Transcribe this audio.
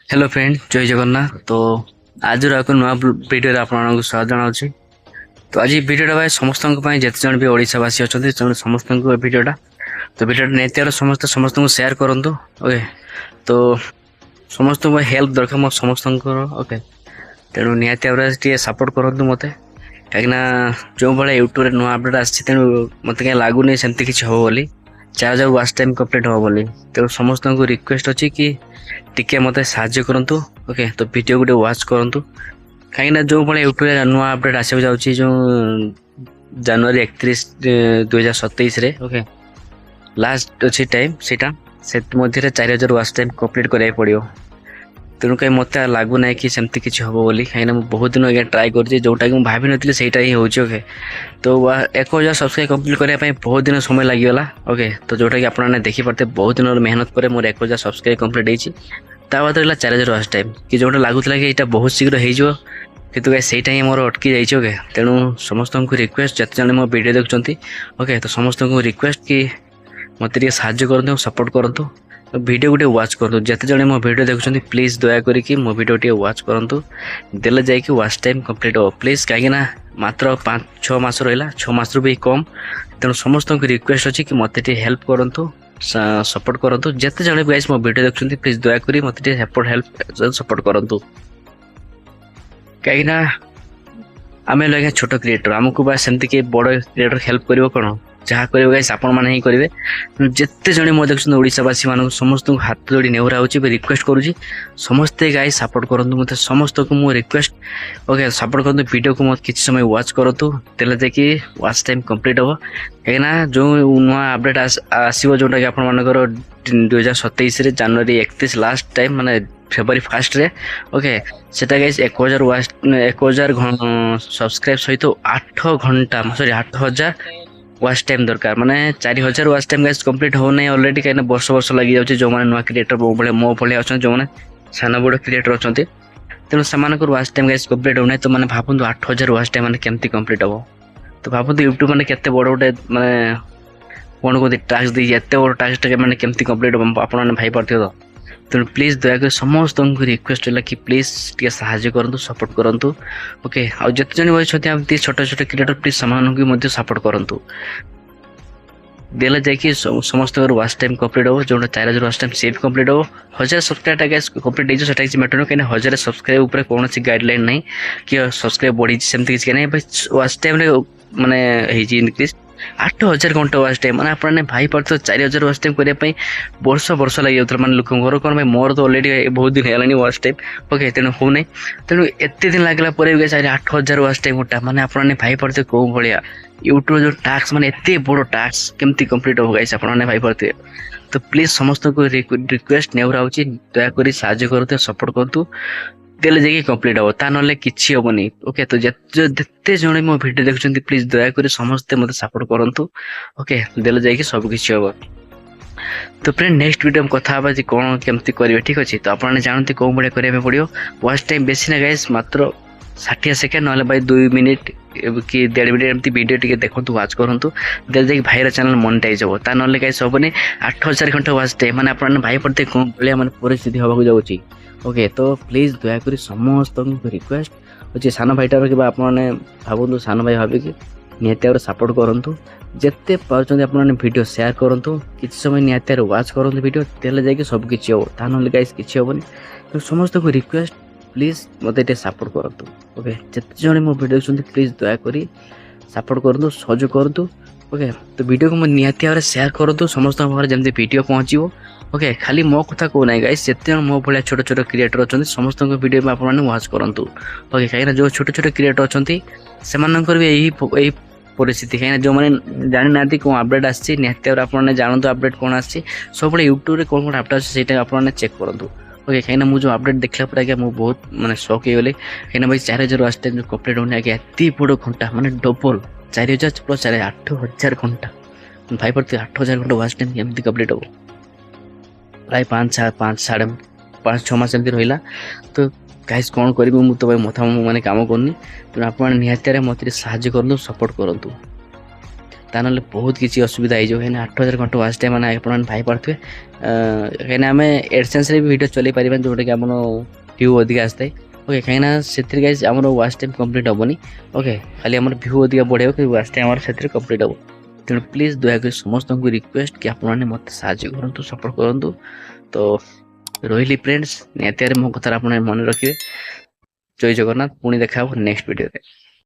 Hello friend, जय जगन्नाथ। तो आज एक नुआ भिडियो आपको स्वागत जनावि। तो आज भिडियोटा भाई समस्त जिते जन भी ओडावासी अच्छा समस्त भिडियोटा तो भिडियो निहत समस्त समस्त सेयार करूँ। ओके, तो समस्त हेल्प दरकार मो समस्त। ओके, तेणु निहत सपोर्ट करूँ मत कहीं जो भाई यूट्यूब नुआ अपडेट आू मत कहीं लगुनि सेमती किसी हम बोली 4000 वाच टाइम कंप्लीट हम बोली। तेणु समस्त को रिक्वेस्ट अच्छी कि टिके मत साहाଯ୍य करंतु। ओके, तो वीडियो गोटे वाच करंतु कहीं जो भाई यूट्यूब नुआ अपडेट आसो जाऊँगी जो जनवरी 31 2027 रे। ओके, लास्ट अच्छी टाइम से मध्य 4000 वाच टाइम कंप्लीट कराया पड़ो। तेणु कहीं मत लगुना कि सेमती किसी हम बोली कहीं बहुत दिन आगे ट्राए कर जोटा कि भाभी नी सहीटा ही हो। ओके, तो 1000 सब्सक्राइब कंप्लीट करने बहुत दिन समय लगिगला। ओके, तो जोटा कि आपने देखिपारे बहुत दिन मेहनत पर मोर 1000 सब्सक्राइब कंप्लीट होती बाद रहा 4000 वाच टाइम कि जोटा लगुला कि यहाँ बहुत शीघ्र हो कितु सहीटा ही मोर अटकी जाइए। ओके, तेणु समस्त को रिक्वेस्ट जिते जन मो वीडियो देखुं। ओके, तो समस्त को रिक्वेस्ट कि मत साहाଯ୍य करूँ सपोर्ट करूँ। वीडियो गोटे वाच करूँ जिते जन मो वीडियो देखुं प्लीज दया करी मो वीडियो टे वाच करूँ देले जाकि वाच टाइम कंप्लीट हो प्लीज कहीं मात्र 5-6 मास रहा 6 मास भी कम। तेणु समस्त को रिक्वेस्ट अच्छी कि मत हेल्प करूँ सपोर्ट करूँ जिते जन गाइस मो वीडियो देखुं प्लीज दया करी मत हेल्प सपोर्ट करूँ कहीं आम लगे छोट क्रिएटर आमको बस सेमती कि बड़ क्रिएटर हेल्प कर कौन जहाँ करेंगे गाइस आपण मैंने ही करेंगे। जिते जन मो देखुं ओडावासी मान समस्त को हाथ जोड़ी नेहरा हो रिक्वेस्ट करुँची समस्ते गाइस सपोर्ट करूँ मत समस्त को मो रिक्वेस्ट। ओके, सपोर्ट करूँ वीडियो को मत किसी समय वाच करूँ तेल जाकि वाच टाइम कंप्लीट हम कहीं जो नुआ अपडेट आसो जोटा कि आपर 2027 जनवरी 31 लास्ट टाइम माने फेब्रुआरी 1 रे। ओके, सेटा गाइस 1000 सब्सक्राइब सहित 8 घंटा सॉरी 8000 वाच टाइम दरकार माने 4000 वाच टाइम गाइस कंप्लीट हो नहीं ऑलरेडी कहीं वर्ष वर्ष लगी जाऊँगी जो मैंने नुआ क्रिएटर मो भाई अच्छा जो मैंने सान बड़ क्रिएटर अच्छा तेणु से वाच टाइम गाइस कंप्लीट हो ना। तो मैंने भावुँ 8000 वाच टाइम मैंने केमती कंप्लीट हम तो भावुँ यूट्यूब मैंने केते बड़ गोटे माने कौन कहते टास्क दी एत बड़ टास्क मैंने केमती कंप्लीट हम आप भाई पार्थे। तो तेणु प्लीज दयाकोरी समस्त को रिक्वेस्ट है कि प्लीज टे साहाଯ୍य करूँ सपोर्ट करूँ। ओके, आ जिते जन भी छोट छोट क्रिएटर प्लीज से सपोर्ट करूँ देला जाकि समस्त वाच टाइम कंप्लीट हो जो 4000 वाच टाइम से कंप्लीट हो 1000 सब्सक्राइब कंप्लीट हो किसी मैटर नहीं कहीं 1000 सब्सक्राइब ऊपर कौन गाइडलाइन नहीं कि सब्सक्राइब बढ़ी सेमती किसी नहीं वाच टाइम माने इनक्रीज 8000 घंटा वाच टाइम मैंने आपने भाई पार्थ 4000 वाच टाइम करने वर्ष वर्ष लग जाता है लोक कौन भाई मोर तो अलरेडी बहुत दिन है वाच टाइम। ओके, तेणु हो नहीं तेणु एत दिन लगला 8000 वाच टाइम गोटा मैंने आपने भाई पार्थ कौ भाया यूट्यूब जो टास्क माने एत बड़ टास्क केमती कंप्लीट हो गाइस आपने भाई पार्थ। तो प्लीज समस्त को रिक्वेस्ट नेहरा हो दयाकोरी साहाଯ୍य करूँ सपोर्ट करूँ तेल जाकि कंप्लीट हम ता ना कि हेनी। ओके, तो जिते जन मो वीडियो देखुं प्लीज दयाकोरी समस्ते मत सपोर्ट करूँ। ओके, देले जाकि सब किसी हम। तो फ्रेंड नेक्स्ट वीडियो में कथा कौन केमती करेंगे ठीक अच्छे। तो आपने जानते कौन भाया करेंगे पड़ो वाच टाइम बेसी ना गाइस मात्र 60 सेकेंड ना भाई 2 मिनिट कि 1.5 मिनिट एमती वीडियो टे देखो वाच करूँ देल जाकि भाईर चैनल मोनेटाइज हम ता ना गाइस हेनी 8000 घंटा वाच टाइम मैंने आपने भाई पड़ते कौन भाया माने परिस्थिति होगा जाऊँगी। ओके, तो प्लीज दयाकोरी समस्त रिक्वेस्ट अच्छे सान भाईटार कि आपने भावुँ सान भाई भाविकी निहत सपोर्ट करूँ जिते पार्टी आपने वीडियो शेयर करूँ किसी समय निहत वाच करूँ वीडियो तेल जाकि सब किसी हम ता ना गाइस किसी हेनी। तो समस्त को रिक्वेस्ट प्लीज मत सपोर्ट करूँ। ओके, जिते जन मो वीडियो देखते प्लीज दयाकोरी सपोर्ट करूँ सहयोग करूँ। ओके, तो वीडियो को निहत भाव शेयर करूँ समस्त पाखे जमी वीडियो पहुँचो। ओके, खाली मो कथा कहूना गाइस जिते जन मो भाया छोट छोट क्रिएटर अच्छा समस्त वीडियो में आपने वाच करूँ। ओके, कहीं जो छोट छोट क्रिएटर अच्छा से भी यही परिस्थिति कहीं जो मैंने जानी ना कौन अपडेट आसी निहत आपने जानते अपडेट कौन आसी सब यूट्यूब कौन कौन अपडेट आसे आपने चेक करूँ। ओके, कहीं मुझे अपडेट देखला पर आगे मुझे बहुत माने शॉक हो गली कहीं भाई 4000 वाच टाइम जो कंप्लीट होने आगे एत बड़ घंटा माने डबल 4000 प्लस 8000 घंटा भाई पड़ते 8000 घंटा वाच टाइम एमती कंप्लीट हम प्राय 5-6 मास एमती रहा। तो गाइस कौन करी मुझे तो भाई मथा मैंने काम करनी तेणु आप निहत मत साहाଯ୍य करूँ सपोर्ट करूँ। ତା ନହେଲେ ବହୁତ କିଛି ଅସୁବିଧା ହେଇଯିବ। କାହିଁକିନା 8000 ଘଣ୍ଟା ୱାଚ୍ ଟାଇମ୍ ମାନେ ଆପଣମାନେ ପାଇପାରୁଥିବେ। କାହିଁକିନା ଆମେ ଏଡସେନ୍ସରେ ବି ଭିଡ଼ିଓ ଚଲେଇ ପାରିବାନି ଯେଉଁଟାକି ଆମର ଭ୍ୟୁ ଅଧିକା ଆସିଥାଏ। ଓକେ, କାହିଁକିନା ସେଥିରେ ଗାଇସ୍ ଆମର ୱାଚ୍ ଟାଇମ୍ କମ୍ପ୍ଲିଟ୍ ହେବନି। ଓକେ, ଖାଲି ଆମର ଭ୍ୟୁ ଅଧିକା ବଢ଼ିବ କିନ୍ତୁ ୱାଚ୍ ଟାଇମ୍ ଆମର ସେଥିରେ କମ୍ପ୍ଲିଟ୍ ହେବ। ତେଣୁ ପ୍ଲିଜ୍ ଦୟାକରି ସମସ୍ତଙ୍କୁ ରିକ୍ୱେଷ୍ଟ କି ଆପଣମାନେ ମୋତେ ସାହାଯ୍ୟ କରନ୍ତୁ, ସପୋର୍ଟ କରନ୍ତୁ। ତ ରହିଲି ଫ୍ରେଣ୍ଡସ୍, ନିହାତି ମୋ କଥାରେ ଆପଣ ମନେ ରଖିବେ। ଜୟ ଜଗନ୍ନାଥ, ପୁଣି ଦେଖା ହେବ ନେକ୍ସଟ ଭିଡ଼ିଓରେ।